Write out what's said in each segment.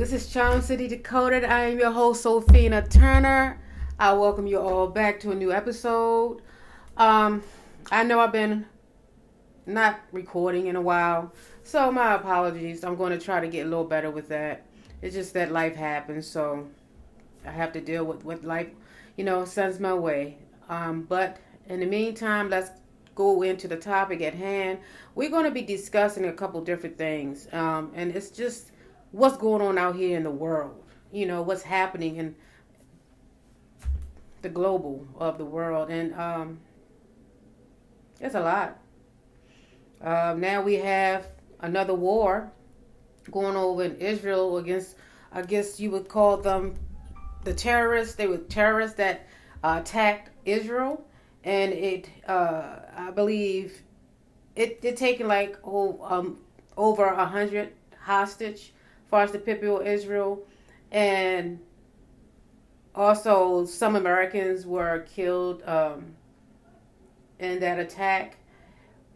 This is Charm City Decoded. I am your host, Sophina Turner. I welcome you all back to a new episode. Um, I know I've been not recording in a while, so my apologies. I'm going to try to get a little better with that. It's just that life happens, so I have to deal with what life, sends my way. But in the meantime, let's go into the topic at hand. We're going to be discussing a couple different things, and it's just what's going on out here in the world. What's happening in the global of the world, and it's a lot. Now we have another war going over in Israel against, I guess you would call them the terrorists. They were terrorists that attacked Israel, and I believe it taken like over 100 hostage as far as the people of Israel, and also some Americans were killed in that attack.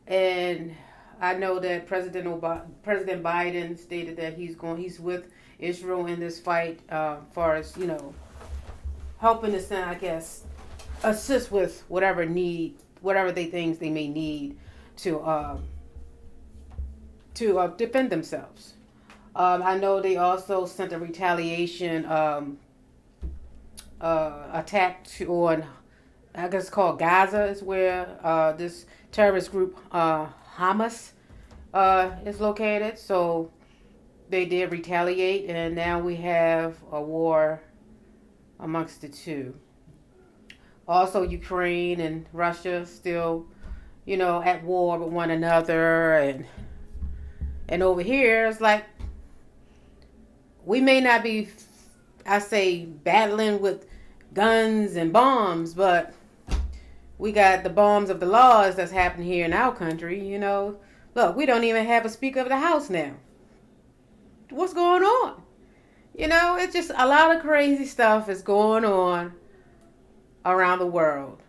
And I know that President Biden stated that he's with Israel in this fight, as far as helping to send, I guess, assist with whatever things they may need to defend themselves. I know they also sent a retaliation attack on, I guess it's called Gaza, is where this terrorist group Hamas is located. So they did retaliate, and now we have a war amongst the two. Also, Ukraine and Russia still, at war with one another, and over here it's like we may not be, I say, battling with guns and bombs, but we got the bombs of the laws that's happening here in our country. Look, we don't even have a Speaker of the House now. What's going on? It's just a lot of crazy stuff is going on around the world.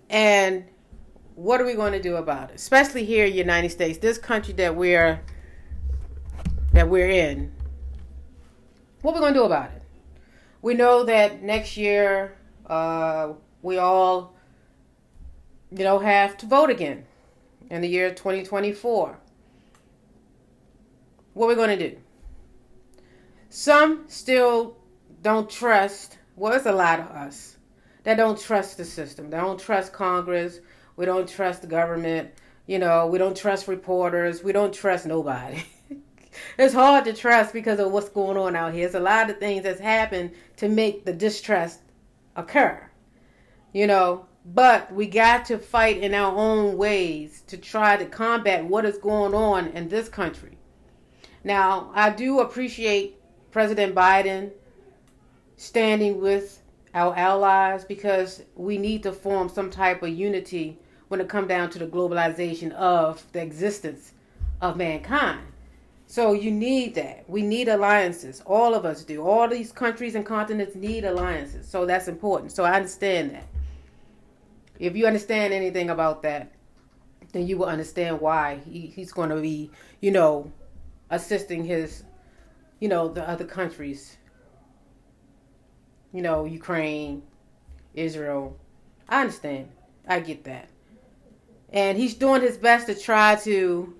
And what are we going to do about it? Especially here in the United States, this country that we're in. What are we going to do about it? We know that next year we all, have to vote again in the year 2024. What are we going to do? Some still don't trust, well, it's a lot of us that don't trust the system. They don't trust Congress. We don't trust the government. We don't trust reporters. We don't trust nobody. It's hard to trust because of what's going on out here. There's a lot of things that's happened to make the distrust occur. But we got to fight in our own ways to try to combat what is going on in this country. Now, I do appreciate President Biden standing with our allies, because we need to form some type of unity when it comes down to the globalization of the existence of mankind. So you need that. We need alliances. All of us do. All these countries and continents need alliances. So that's important. So I understand that. If you understand anything about that, then you will understand why he's going to be, assisting his, the other countries. Ukraine, Israel. I understand. I get that. And he's doing his best to try to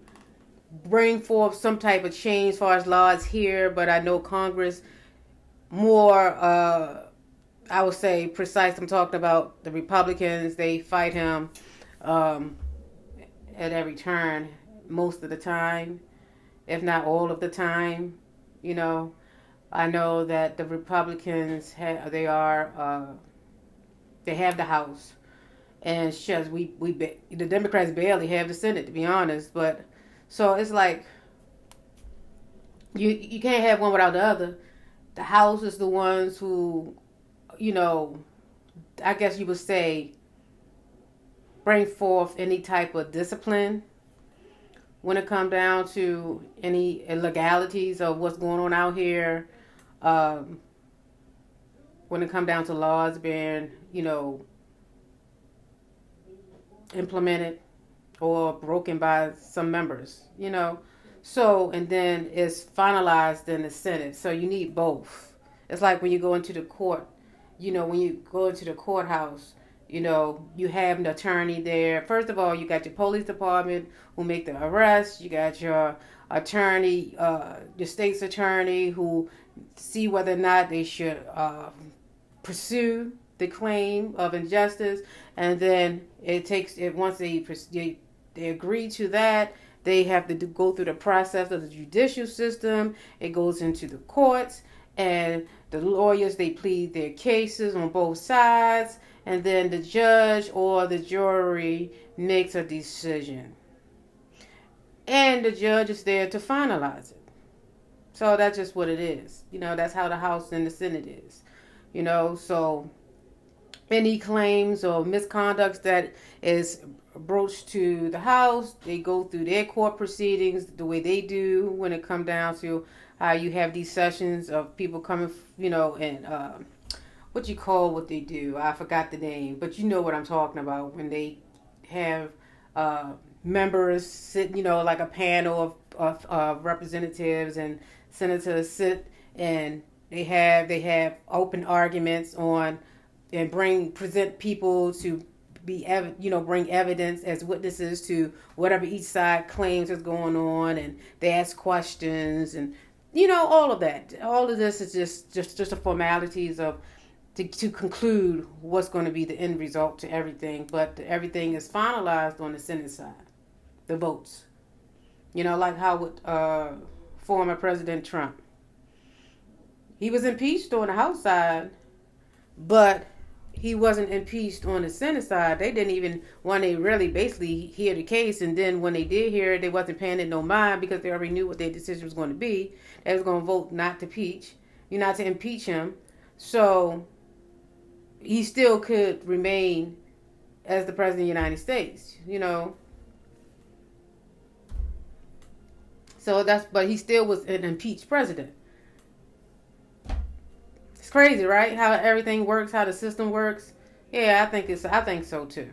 bring forth some type of change as far as laws here, but I know Congress more, I would say precise. I'm talking about the Republicans. They fight him at every turn most of the time, if not all of the time. I know that the Republicans they have the House, and the Democrats barely have the Senate, to be honest. But so it's like you can't have one without the other. The House is the ones who, I guess you would say, bring forth any type of discipline when it comes down to any illegalities of what's going on out here. When it comes down to laws being, implemented or broken by some members, So, and then it's finalized in the Senate. So you need both. It's like when you go into the court, when you go into the courthouse, you have an attorney there. First of all, you got your police department who make the arrest. You got your attorney, your state's attorney who see whether or not they should pursue the claim of injustice. And then it takes it once they agree to that, they have to go through the process of the judicial system. It goes into the courts, and the lawyers, they plead their cases on both sides, and then the judge or the jury makes a decision. And the judge is there to finalize it. So that's just what it is. That's how the House and the Senate is. So any claims or misconducts that is broached to the House, they go through their court proceedings the way they do when it comes down to how you have these sessions of people coming, and what you call what they do. I forgot the name, but you know what I'm talking about when they have members sit, like a panel of representatives and senators sit, and they have open arguments on and present people to bring evidence as witnesses to whatever each side claims is going on, and they ask questions, and all of that. All of this is just the formalities of to conclude what's going to be the end result to everything. But everything is finalized on the Senate side, the votes. Like how with former President Trump, he was impeached on the House side, but he wasn't impeached on the Senate side. They didn't even want to really basically hear the case, and then when they did hear it, they wasn't paying it no mind because they already knew what their decision was going to be. They was going to vote not to impeach him. So he still could remain as the president of the United States, So but he still was an impeached president. It's crazy, right? How everything works, how the system works. Yeah, I think so too.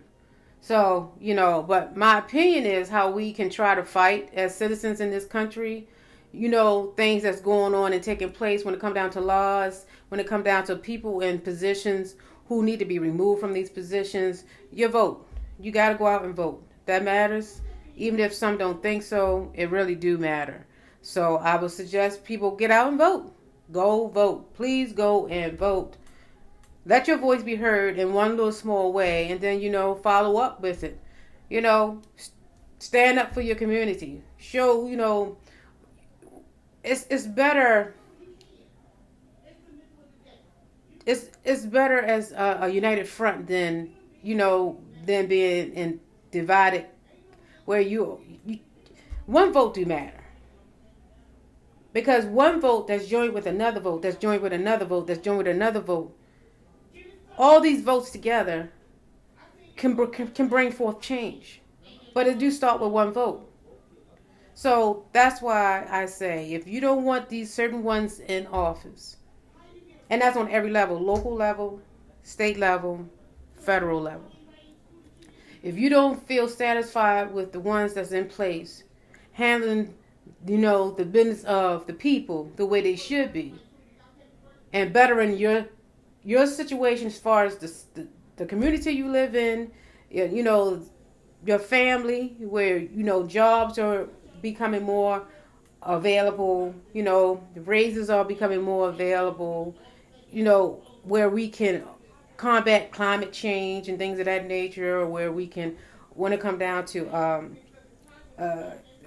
So, but my opinion is how we can try to fight as citizens in this country, things that's going on and taking place when it comes down to laws, when it comes down to people in positions who need to be removed from these positions. Your vote. You got to go out and vote. That matters. Even if some don't think so, it really do matter. So I would suggest people get out and vote. Go vote. Please go and vote. Let your voice be heard in one little small way, and then, follow up with it. Stand up for your community. Show, it's better. It's better as a united front than, than being in divided where you one vote do matter. Because one vote that's joined with another vote, that's joined with another vote, that's joined with another vote, all these votes together can bring forth change. But it do start with one vote. So that's why I say, if you don't want these certain ones in office, and that's on every level, local level, state level, federal level. If you don't feel satisfied with the ones that's in place, handling the business of the people the way they should be, and bettering your situation as far as the community you live in, your family, where jobs are becoming more available, the raises are becoming more available, where we can combat climate change and things of that nature, or where we can, when it comes down to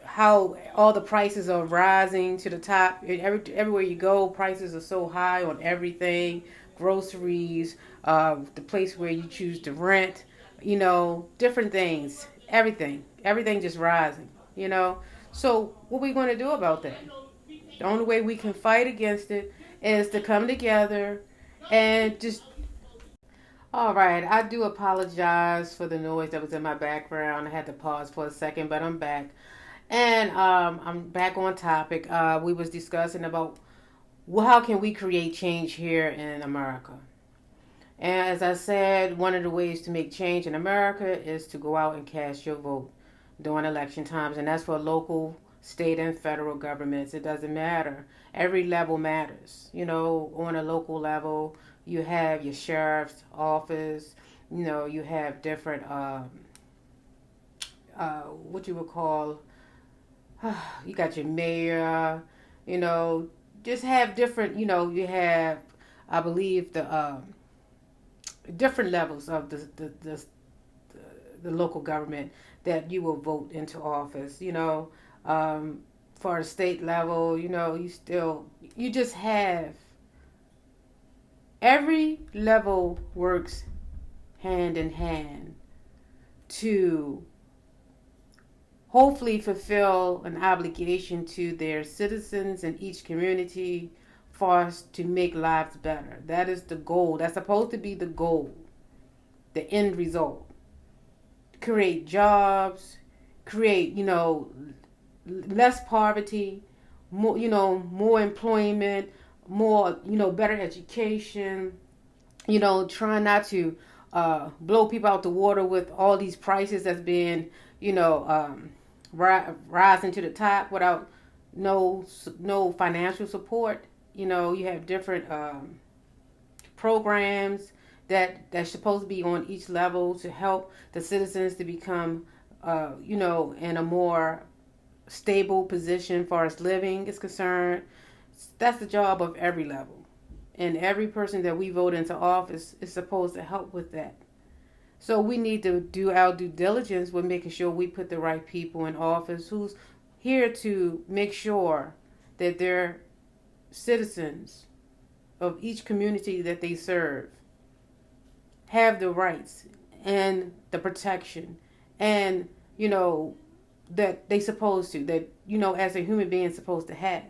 how all the prices are rising to the top. Everywhere you go, prices are so high on everything, groceries, the place where you choose to rent, different things, everything just rising, So what are we going to do about that? The only way we can fight against it is to come together and just... All right, I do apologize for the noise that was in my background. I had to pause for a second, but I'm back. And I'm back on topic. We was discussing about how can we create change here in America. And as I said, one of the ways to make change in America is to go out and cast your vote during election times. And that's for local, state and federal governments. It doesn't matter. Every level matters. On a local level, you have your sheriff's office. You have different, what you would call, you got your mayor. You know, just have different. You have, I believe, the different levels of the local government that you will vote into office. For a state level, you just have every level works hand in hand to hopefully fulfill an obligation to their citizens in each community for us to make lives better. That is the goal. That's supposed to be the goal, the end result. Create jobs, create, less poverty, more employment, more, better education, trying not to blow people out the water with all these prices that's being, rising to the top without no financial support. You have different programs that's supposed to be on each level to help the citizens to become, in a more stable position as far as living is concerned. That's the job of every level. And every person that we vote into office is supposed to help with that. So we need to do our due diligence with making sure we put the right people in office who's here to make sure that they're citizens of each community that they serve have the rights and the protection and, that they supposed to, that, as a human being supposed to have.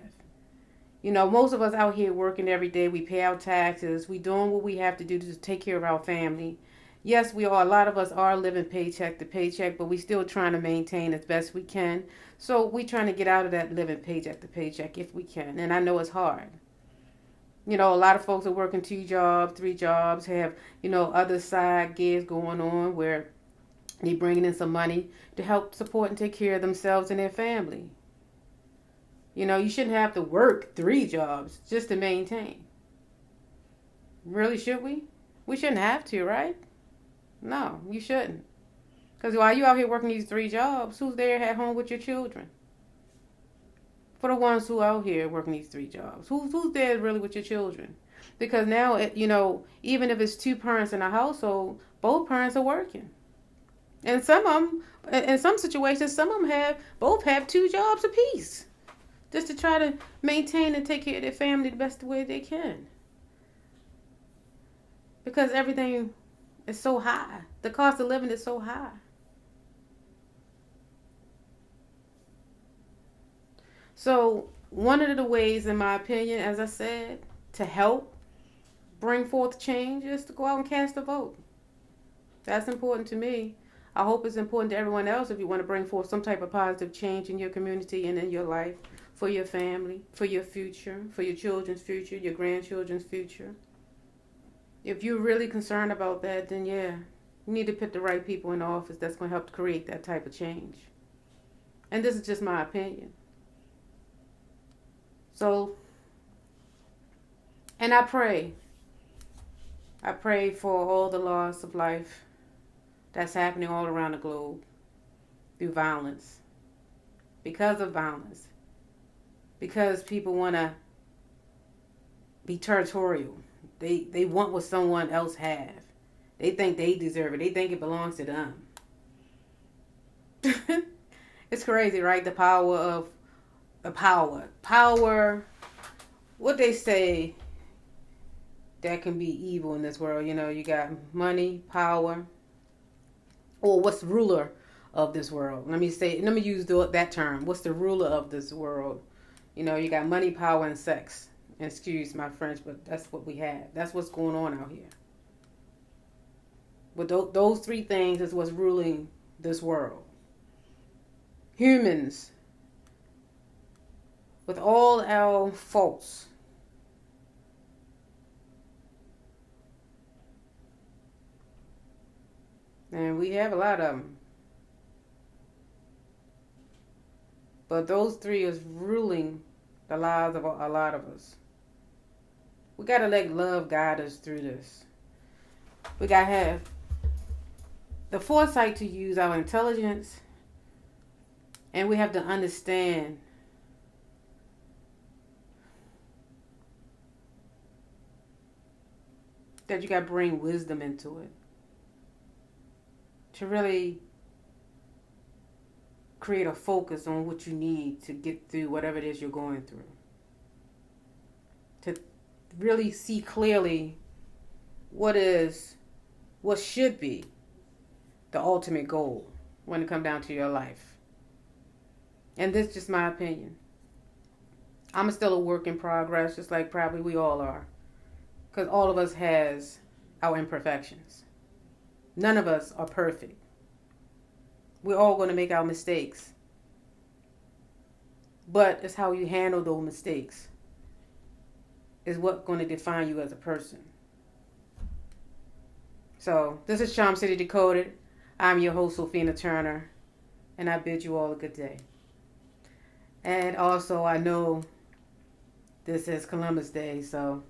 Most of us out here working every day, we pay our taxes, we doing what we have to do to take care of our family. Yes, a lot of us are living paycheck to paycheck, but we still trying to maintain as best we can. So we trying to get out of that living paycheck to paycheck if we can. And I know it's hard. A lot of folks are working 2 jobs, 3 jobs, have, other side gigs going on where they bringing in some money to help support and take care of themselves and their family. You shouldn't have to work 3 jobs just to maintain. Really, should we? We shouldn't have to, right? No, you shouldn't. Because while you out here working these 3 jobs, who's there at home with your children? For the ones who out here working these 3 jobs, who's there really with your children? Because now, even if it's 2 parents in a household, both parents are working. And some of them, in some situations, some of them both have 2 jobs apiece, just to try to maintain and take care of their family the best way they can. Because everything is so high. The cost of living is so high. So one of the ways, in my opinion, as I said, to help bring forth change is to go out and cast a vote. That's important to me. I hope it's important to everyone else if you want to bring forth some type of positive change in your community and in your life, for your family, for your future, for your children's future, your grandchildren's future. If you're really concerned about that, then yeah, you need to put the right people in office that's going to help create that type of change. And this is just my opinion. So, and I pray for all the loss of life that's happening all around the globe through violence, because of violence, because people want to be territorial. They want what someone else have. They think they deserve it. They think it belongs to them. It's crazy, right? The power. What they say that can be evil in this world. You got money, power, or what's the ruler of this world. Let me use that term. What's the ruler of this world? You got money, power, and sex. Excuse my French, but that's what we have. That's what's going on out here. But those 3 things is what's ruling this world. Humans, with all our faults, and we have a lot of them. But those three is ruling the lives of a lot of us. We got to let love guide us through this. We got to have the foresight to use our intelligence, and we have to understand that you got to bring wisdom into it to really create a focus on what you need to get through whatever it is you're going through. To really see clearly what should be the ultimate goal when it comes down to your life. And this is just my opinion. I'm still a work in progress, just like probably we all are. Because all of us has our imperfections. None of us are perfect. We're all going to make our mistakes. But it's how you handle those mistakes is what's going to define you as a person. So, this is Charm City Decoded. I'm your host, Sophina Turner. And I bid you all a good day. And also, I know this is Columbus Day, so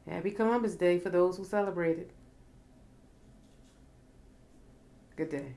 happy Columbus Day for those who celebrate it. Good day.